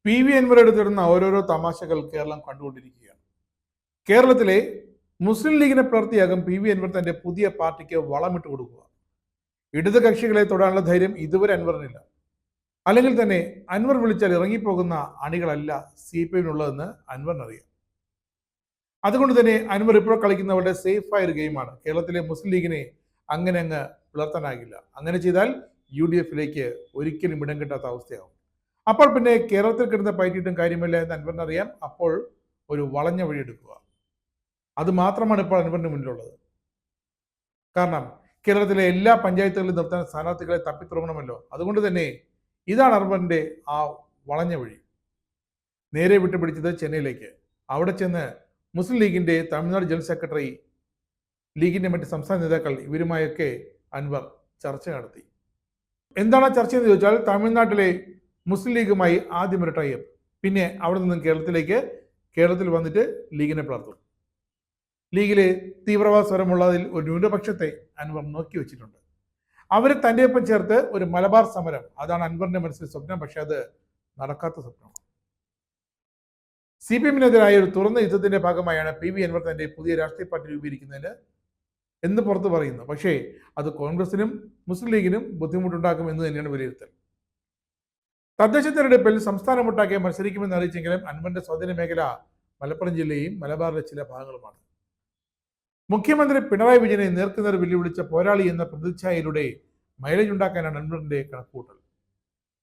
PV. Anwar എടുത്തിടുന്ന ഓരോരോ തമാശകൾ കേരളം കണ്ടുകൊണ്ടിരിക്കുകയാണ്. കേരളത്തിലെ മുസ്ലിം ലീഗിനെ പിളർത്തിയാകും പി.വി. അൻവർ തന്റെ പുതിയ പാർട്ടിക്ക് വളമിട്ട് കൊടുക്കുക. ഇടത് കക്ഷികളെ തൊടാനുള്ള ധൈര്യം ഇതുവരെ അൻവറിനില്ല. അല്ലെങ്കിൽ തന്നെ അൻവർ വിളിച്ചാൽ ഇറങ്ങിപ്പോകുന്ന അണികളല്ല CPI-നുള്ളതെന്ന് അൻവറിനറിയാം. അതുകൊണ്ട് തന്നെ അൻവർ ഇപ്പോൾ കളിക്കുന്നവരുടെ സേഫായ ഒരു ഗെയിമാണ്. കേരളത്തിലെ മുസ്ലിം ലീഗിനെ അങ്ങനെ അങ്ങ് പിളർത്താനാകില്ല. അങ്ങനെ ചെയ്താൽ UDF-ലേക്ക് ഒരിക്കലും ഇടം കിട്ടാത്ത അവസ്ഥയാവും. അപ്പോൾ പിന്നെ കേരളത്തിൽ കിടന്ന് പയറ്റിയിട്ടും കാര്യമില്ല എന്ന് അൻവറിനറിയാം. അപ്പോൾ ഒരു വളഞ്ഞ വഴി എടുക്കുക. അത് മാത്രമാണ് ഇപ്പോൾ അൻവറിന് മുന്നിലുള്ളത്. കാരണം കേരളത്തിലെ എല്ലാ പഞ്ചായത്തുകളിലും നിർത്താൻ സ്ഥാനാർത്ഥികളെ തപ്പിത്തുടങ്ങണമല്ലോ. അതുകൊണ്ട് തന്നെ ഇതാണ് അൻവറിന്റെ ആ വളഞ്ഞ വഴി. നേരെ വിട്ടുപിടിച്ചത് ചെന്നൈയിലേക്ക്. അവിടെ ചെന്ന് മുസ്ലിം ലീഗിന്റെ തമിഴ്നാട് ജനറൽ സെക്രട്ടറി, ലീഗിന്റെ മറ്റ് സംസ്ഥാന നേതാക്കൾ ഇവരുമായൊക്കെ അൻവർ ചർച്ച നടത്തി. എന്താണ് ചർച്ച എന്ന് ചോദിച്ചാൽ, തമിഴ്നാട്ടിലെ മുസ്ലിം ലീഗുമായി ആദ്യം ഒരു ടൈപ്പ്, പിന്നെ അവിടെ നിന്നും കേരളത്തിൽ വന്നിട്ട് ലീഗിനെ പിളർത്തും. ലീഗിലെ തീവ്രവാദ സ്വരമുള്ളതിൽ ഒരു ന്യൂനപക്ഷത്തെ അൻവർ നോക്കി വെച്ചിട്ടുണ്ട്. അവരെ തൻ്റെ ഒപ്പം ചേർത്ത് ഒരു മലബാർ സമരം, അതാണ് അൻവറിന്റെ മനസ്സിൽ സ്വപ്നം. പക്ഷെ അത് നടക്കാത്ത സ്വപ്നമാണ്. CPM-നെതിരായ ഒരു തുറന്ന യുദ്ധത്തിന്റെ ഭാഗമായാണ് പി.വി. അൻവർ തന്റെ പുതിയ രാഷ്ട്രീയ പാർട്ടി രൂപീകരിക്കുന്നതിന് എന്ന് പുറത്തു പറയുന്നു. പക്ഷേ അത് കോൺഗ്രസിനും മുസ്ലിം ലീഗിനും ബുദ്ധിമുട്ടുണ്ടാക്കും എന്ന് തന്നെയാണ് വിലയിരുത്തൽ. തദ്ദേശ തെരഞ്ഞെടുപ്പിൽ സംസ്ഥാനമൊട്ടാകെ മത്സരിക്കുമെന്ന് അറിയിച്ചെങ്കിലും അൻവറിന്റെ സ്വാധീന മേഖല മലപ്പുറം ജില്ലയും മലബാറിലെ ചില ഭാഗങ്ങളുമാണ്. മുഖ്യമന്ത്രി പിണറായി വിജയനെ നേർക്കുനേർ വെല്ലുവിളിച്ച പോരാളി എന്ന പ്രതിച്ഛായയിലൂടെ മൈലേജ് ഉണ്ടാക്കാനാണ് അൻവറിന്റെ കണക്കുകൂട്ടൽ.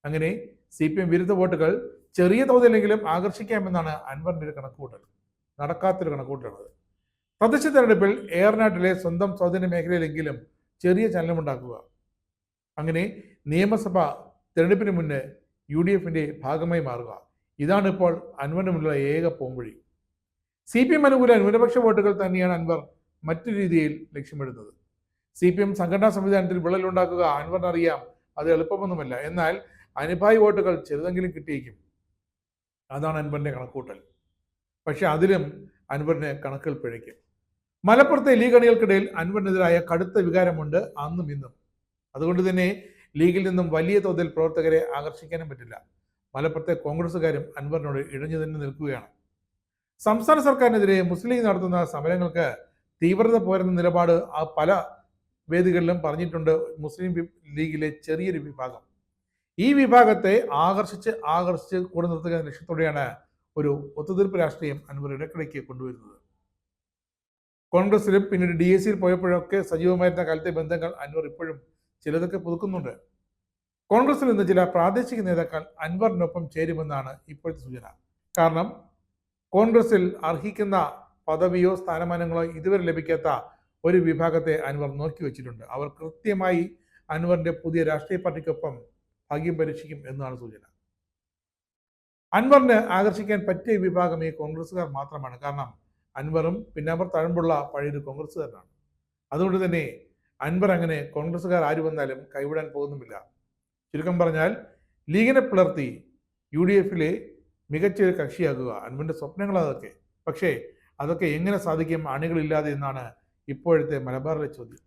അങ്ങനെ CPM വിരുദ്ധ വോട്ടുകൾ ചെറിയ തോതിലെങ്കിലും ആകർഷിക്കാമെന്നാണ് അൻവറിന്റെ ഒരു കണക്കുകൂട്ടൽ. നടക്കാത്തൊരു കണക്കുകൂട്ടലാണത്. തദ്ദേശ തെരഞ്ഞെടുപ്പിൽ ഏറനാട്ടിലെ സ്വന്തം സ്വാധീന മേഖലയിലെങ്കിലും ചെറിയ ചലനമുണ്ടാക്കുക. അങ്ങനെ നിയമസഭ തെരഞ്ഞെടുപ്പിന് മുന്നേ UDF-ന്റെ ഭാഗമായി മാറുക. ഇതാണ് ഇപ്പോൾ അൻവറിന് മുന്നിലുള്ള ഏക പോംവഴി. CPM അനുകൂല ന്യൂനപക്ഷ വോട്ടുകൾ തന്നെയാണ് അൻവർ മറ്റു രീതിയിൽ ലക്ഷ്യമിടുന്നത്. CPM സംഘടനാ സംവിധാനത്തിൽ വിള്ളലുണ്ടാക്കുക അൻവറിനറിയാം, അത് എളുപ്പമൊന്നുമല്ല. എന്നാൽ അനുഭായി വോട്ടുകൾ ചെറുതെങ്കിലും കിട്ടിയേക്കും. അതാണ് അൻവറിന്റെ കണക്കൂട്ടൽ. പക്ഷെ അതിലും അൻവറിന് കണക്കുകൾ പിഴയ്ക്കും. മലപ്പുറത്തെ ലീഗ് അണികൾക്കിടയിൽ അൻവറിനെതിരായ കടുത്ത വികാരമുണ്ട് അന്നും ഇന്നും. അതുകൊണ്ട് തന്നെ ലീഗിൽ നിന്നും വലിയ തോതിൽ പ്രവർത്തകരെ ആകർഷിക്കാനും പറ്റില്ല. മലപ്പുറത്തെ കോൺഗ്രസുകാരും അൻവറിനോട് ഇഴഞ്ഞു തന്നെ നിൽക്കുകയാണ്. സംസ്ഥാന സർക്കാരിനെതിരെ മുസ്ലിം ലീഗ് നടത്തുന്ന സമരങ്ങൾക്ക് തീവ്രത പോരുന്ന നിലപാട് പല വേദികളിലും പറഞ്ഞിട്ടുണ്ട് മുസ്ലിം ലീഗിലെ ചെറിയൊരു വിഭാഗം. ഈ വിഭാഗത്തെ ആകർഷിച്ച് കൂടെ നിർത്തുക എന്ന ലക്ഷ്യത്തോടെയാണ് ഒരു ഒത്തുതീർപ്പ് രാഷ്ട്രീയം അൻവർ ഇടയ്ക്കിടയ്ക്ക് കൊണ്ടുവരുന്നത്. കോൺഗ്രസിലും പിന്നീട് DAC-യിൽ പോയപ്പോഴൊക്കെ സജീവമായിരുന്ന കാലത്തെ ബന്ധങ്ങൾ അൻവർ ഇപ്പോഴും ചിലതൊക്കെ പുതുക്കുന്നുണ്ട്. കോൺഗ്രസിൽ നിന്ന് ചില പ്രാദേശിക നേതാക്കൾ അൻവറിനൊപ്പം ചേരുമെന്നാണ് ഇപ്പോഴത്തെ സൂചന. കാരണം കോൺഗ്രസിൽ അർഹിക്കുന്ന പദവിയോ സ്ഥാനമാനങ്ങളോ ഇതുവരെ ലഭിക്കാത്ത ഒരു വിഭാഗത്തെ അൻവർ നോക്കി വെച്ചിട്ടുണ്ട്. അവർ കൃത്യമായി അൻവറിന്റെ പുതിയ രാഷ്ട്രീയ പാർട്ടിക്കൊപ്പം ഭാഗ്യം പരീക്ഷിക്കും എന്നാണ് സൂചന. അൻവറിന് ആകർഷിക്കാൻ പറ്റിയ വിഭാഗം ഈ കോൺഗ്രസ്സുകാർ മാത്രമാണ്. കാരണം അൻവറും പിന്നാമ്പർ തഴമ്പുള്ള പഴയൊരു കോൺഗ്രസ്സുകാരനാണ്. അതുകൊണ്ട് തന്നെ അൻവർ അങ്ങനെ കോൺഗ്രസ്സുകാർ ആര് വന്നാലും കൈവിടാൻ പോകുന്നുമില്ല. ചുരുക്കം പറഞ്ഞാൽ ലീഗിനെ പിളർത്തി UDF-ലെ മികച്ചൊരു കക്ഷിയാകുക അൻവറിന്റെ സ്വപ്നങ്ങൾ അതൊക്കെ. പക്ഷേ അതൊക്കെ എങ്ങനെ സാധിക്കും അണികളില്ലാതെ എന്നാണ് ഇപ്പോഴത്തെ മലബാറിലെ ചോദ്യം.